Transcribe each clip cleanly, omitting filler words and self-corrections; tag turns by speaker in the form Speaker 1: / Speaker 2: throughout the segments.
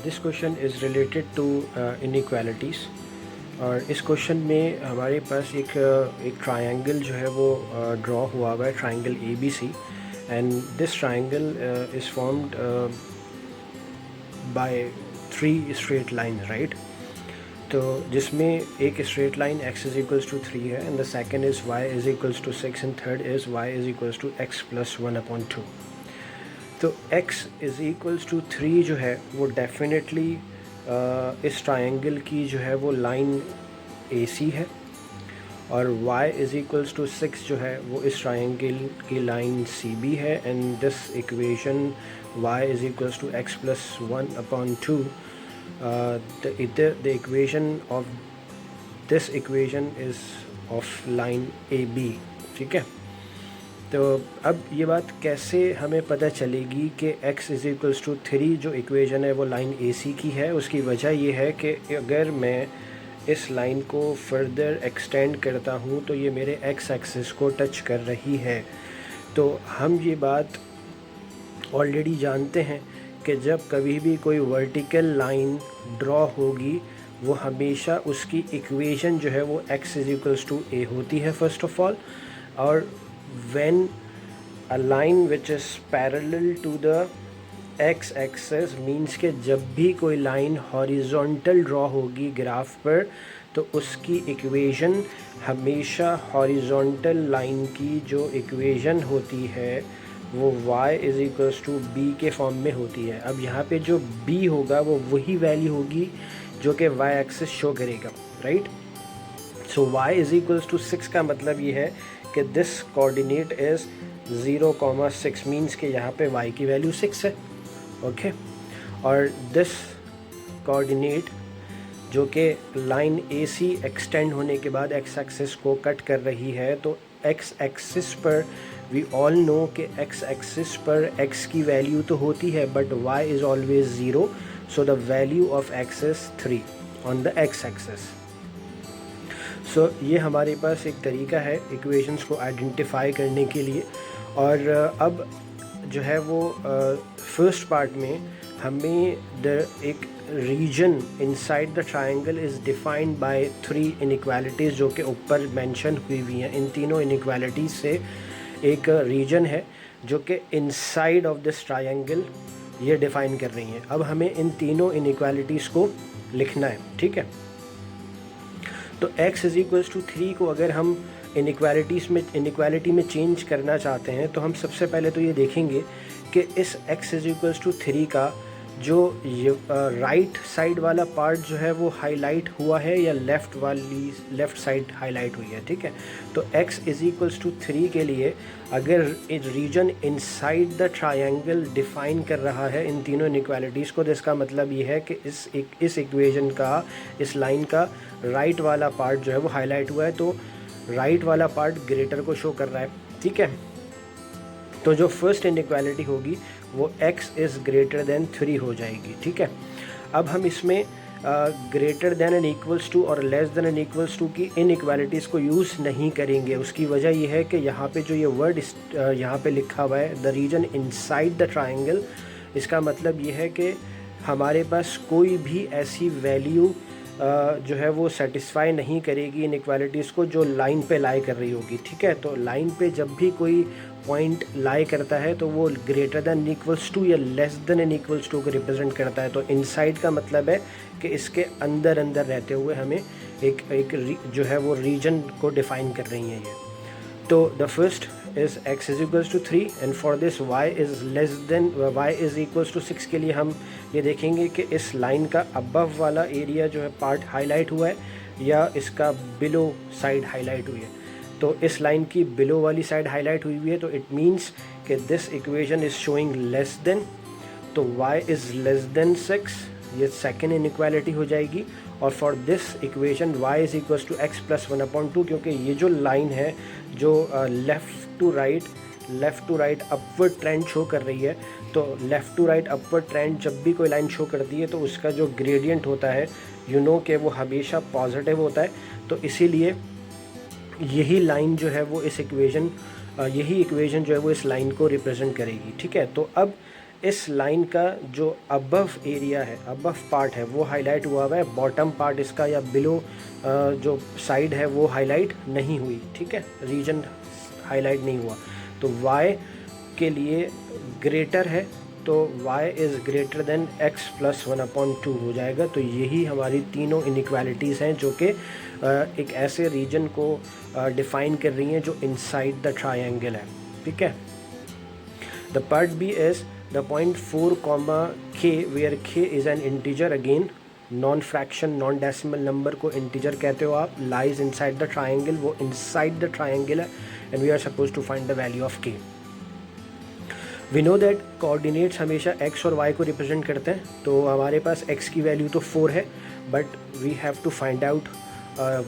Speaker 1: This question is related to inequalities. और इस question में हमारे पास एक ट्रायंगल जो है वो ड्रॉ हुआ हुआ है, triangle A B C. And this triangle is formed by 3 straight line, right. तो जिसमें एक straight line x is equals to 3 है, and the second is y is equals to 6, and third is y is equals to x plus 1/2। तो x is equals to 3 जो है वो definitely इस triangle की जो है वो लाइन AC है, और y इज़ इक्वल्स टू 6 जो है वो इस ट्रायंगल की लाइन CB है। And this equation y is equals to x plus 1/2, the equation of this equation is of line AB, ठीक है। तो अब ये बात कैसे हमें पता चलेगी कि x इज़ इक्वल्स टू 3 जो इक्वेशन है वो लाइन AC की है। उसकी वजह ये है कि अगर मैं इस लाइन को फर्दर एक्सटेंड करता हूँ तो ये मेरे x एक्सिस को टच कर रही है। तो हम ये बात ऑलरेडी जानते हैं कि जब कभी भी कोई वर्टिकल लाइन ड्रॉ होगी वो हमेशा उसकी इक्वेशन जो है वो x is equals to a होती है फर्स्ट ऑफ ऑल। और when a line which is parallel to the x axis means कि जब भी कोई लाइन हॉरिजॉन्टल ड्रॉ होगी ग्राफ पर तो उसकी इक्वेशन हमेशा हॉरिजॉन्टल लाइन की जो इक्वेशन होती है वो y is equals to b के फॉर्म में होती है। अब यहाँ पे जो b होगा वो वही वैल्यू होगी जो कि y एक्सिस शो करेगा, right. So y is equals to 6 का मतलब ये है कि दिस कोऑर्डिनेट इज़ 0,6 मीन्स कि यहाँ पे y की वैल्यू 6 है, ओके। और दिस कोऑर्डिनेट जो कि लाइन AC एक्सटेंड होने के बाद x एक्सिस को कट कर रही है, तो x एक्सिस पर वी ऑल नो कि x एक्सिस पर x की वैल्यू तो होती है but y is always 0, so the value of x is 3 on the x axis. So ये हमारे पास एक तरीका है इक्वेशंस को आइडेंटिफाई करने के लिए। और अब जो है वो फर्स्ट पार्ट में हमें एक region inside the triangle is defined by 3 inequalities जो कि ऊपर मेंशन हुई हुई हैं। इन तीनों इनइक्वालिटीज़ से एक रीजन है जो कि इनसाइड ऑफ दिस ट्रायंगल ये डिफ़ाइन कर रही हैं। अब हमें इन तीनों इनइक्वालिटीज़ को लिखना है, ठीक है। तो x इज़ इक्वल्स टू 3 को अगर हम इनइक्वालिटी में चेंज करना चाहते हैं तो हम सबसे पहले तो ये देखेंगे कि इस x इज़ इक्वल्स टू 3 का जो राइट साइड वाला पार्ट जो है वो हाईलाइट हुआ है या लेफ़्ट साइड हाईलाइट हुई है, ठीक है। तो x इज़ इक्वल्स टू 3 के लिए अगर region inside the triangle define कर रहा है इन तीनों इनइक्वालिटीज़ को, तो इसका मतलब ये है कि इस इक्वेशन का, इस लाइन का राइट वाला पार्ट जो है वो हाईलाइट हुआ है, तो राइट वाला पार्ट ग्रेटर को शो कर रहा है, ठीक है। तो जो फर्स्ट इनइक्वालिटी होगी वो x इज़ ग्रेटर देन 3 हो जाएगी, ठीक है। अब हम इसमें greater than and equals to और less than and equals to की इनइक्वालिटीज़ को यूज़ नहीं करेंगे। उसकी वजह ये है कि यहाँ पे जो ये वर्ड यहाँ पे लिखा हुआ है the region inside the triangle, इसका मतलब ये है कि हमारे पास कोई भी ऐसी वैल्यू जो है वो सेटिस्फाई नहीं करेगी इनइक्वालिटीज़ को जो लाइन पे लाई कर रही होगी, ठीक है। तो लाइन पे जब भी कोई पॉइंट लाई करता है तो वो ग्रेटर देन इक्वल्स टू या less than an equals to को रिप्रेजेंट करता है। तो इनसाइड का मतलब है कि इसके अंदर अंदर रहते हुए हमें एक जो है वो रीजन को डिफ़ाइन कर रही हैं ये। तो the first is x is equals to 3 and for this y is less than y is equals to 6 के लिए हम ये देखेंगे कि इस लाइन का अबव वाला एरिया जो है पार्ट हाईलाइट हुआ है या इसका बिलो साइड हाईलाइट हुई है। तो इस लाइन की बिलो वाली साइड हाईलाइट हुई है, तो इट मीन्स कि this equation is showing less than, तो y इज़ लेस देन 6, ये सेकेंड इनइक्वालिटी हो जाएगी। और for this equation y is equals to x plus 1/2, क्योंकि ये जो लाइन है जो left to right upward trend show कर रही है, तो left to right upward trend जब भी कोई लाइन शो करती है तो उसका जो ग्रेडियंट होता है कि वो हमेशा पॉजिटिव होता है। तो इसीलिए यही लाइन जो है वो यही इक्वेशन जो है वो इस लाइन को रिप्रेजेंट करेगी, ठीक है। तो अब इस लाइन का जो अबव एरिया है, अबव पार्ट है, वो हाईलाइट हुआ हुआ है, बॉटम पार्ट इसका या बिलो जो साइड है वो हाईलाइट नहीं हुई, ठीक है, रीजन हाईलाइट नहीं हुआ। तो y के लिए ग्रेटर है तो y is greater than x plus 1/2 हो जाएगा। तो यही हमारी तीनों इनइक्वालिटीज़ हैं जो कि एक ऐसे रीजन को डिफ़ाइन कर रही हैं जो इनसाइड द ट्रायंगल है, ठीक है। The part B is the point 4, k where k is an integer, again non fraction non decimal number को इंटीजर कहते हो आप, लाइज इनसाइड द ट्रायंगल, वो इनसाइड द ट्रायंगल है, and we are suppose to find the value of k। We know that coordinates हमेशा x और y को represent करते हैं, तो हमारे पास x की वैल्यू तो 4 है, but we have to find out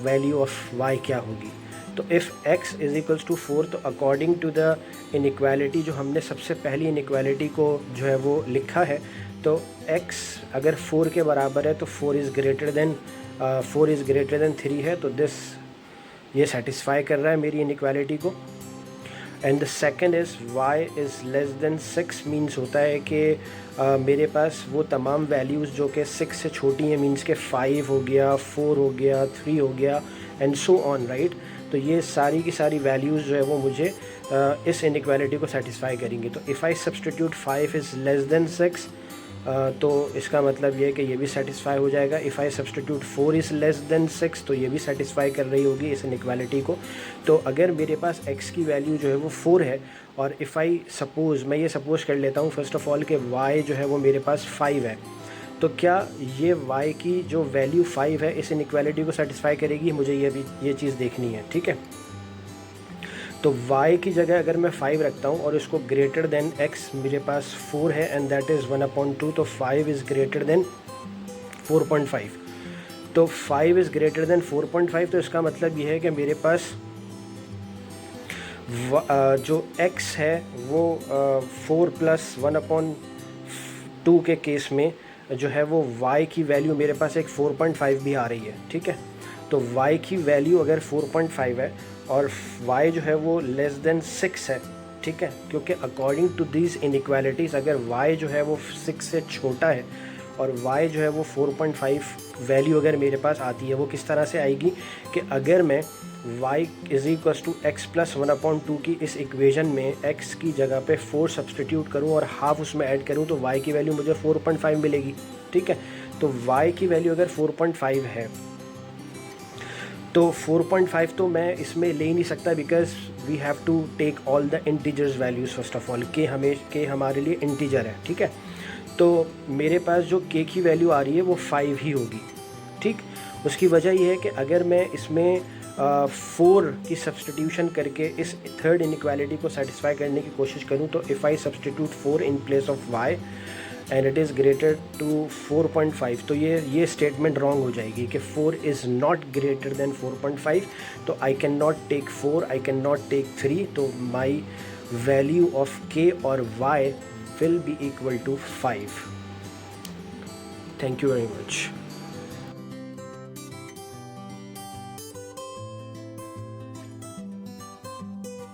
Speaker 1: value of y क्या होगी। तो if x is equals to 4, तो अकॉर्डिंग टू द इनइक्वालिटी जो हमने सबसे पहली इनइक्वालिटी को जो है वो लिखा है, तो x अगर 4 के बराबर है तो 4 इज़ ग्रेटर देन 3 है, तो दिस ये सेटिस्फाई कर रहा है मेरी इनइक्वालिटी को। And the second is y is less than 6, means होता है कि मेरे पास वो तमाम वैल्यूज़ जो कि 6 से छोटी हैं, मीन्स के 5 हो गया, 4 हो गया, 3 हो गया, एंड सो ऑन, राइट। तो ये सारी की सारी वैल्यूज़ जो है वो मुझे इस इनइक्वालिटी को सेटिस्फाई करेंगी। तो if I substitute 5 is less than 6, तो इसका मतलब ये है कि ये भी सेटिस्फाई हो जाएगा। If I substitute 4 is less than 6, तो ये भी सेटिस्फाई कर रही होगी इस इनइक्वालिटी को। तो अगर मेरे पास x की वैल्यू जो है वो 4 है, और इफ़ आई सपोज़, मैं ये सपोज़ कर लेता हूँ फर्स्ट ऑफ़ ऑल कि y जो है वो मेरे पास 5 है, तो क्या ये y की जो वैल्यू 5 है इस इनइक्वालिटी को सेटिस्फाई करेगी, मुझे ये चीज़ देखनी है, ठीक है। तो y की जगह अगर मैं 5 रखता हूँ और इसको ग्रेटर देन x मेरे पास 4 है, एंड दैट इज़ 1/2, तो 5 इज़ ग्रेटर देन 4.5। तो 5 इज़ ग्रेटर देन 4.5, तो इसका मतलब ये है कि मेरे पास जो x है वो 4 + 1/2 के केस में जो है वो y की वैल्यू मेरे पास एक 4.5 भी आ रही है, ठीक है। तो y की वैल्यू अगर 4.5 है और y जो है वो लेस देन 6 है, ठीक है, क्योंकि अकॉर्डिंग टू दीज इनइक्वालिटीज़ अगर y जो है वो 6 से छोटा है और y जो है वो 4.5 वैल्यू अगर मेरे पास आती है, वो किस तरह से आएगी कि अगर मैं y is equals to x plus 1/2 की इस इक्वेशन में x की जगह पे 4 सब्सटीट्यूट करूं और हाफ उसमें ऐड करूं, तो y की वैल्यू मुझे 4.5 मिलेगी, ठीक है। तो y की वैल्यू अगर 4.5 है तो 4.5 तो मैं इसमें ले ही नहीं सकता, because we have to take all the integers values first of all, के हमारे लिए इंटीजर है, ठीक है। तो मेरे पास जो k की वैल्यू आ रही है वो 5 ही होगी, ठीक। उसकी वजह यह है कि अगर मैं इसमें 4 की सब्सटीट्यूशन करके इस थर्ड इनइक्वालिटी को सेटिस्फाई करने की कोशिश करूं, तो if I substitute 4 in place of y and it is greater to 4.5, तो ये स्टेटमेंट रॉन्ग हो जाएगी कि 4 इज़ नॉट ग्रेटर देन 4.5। तो I can not take 4, I can not take 3, तो माई वैल्यू ऑफ k और y will be equal to 5। Thank you very much.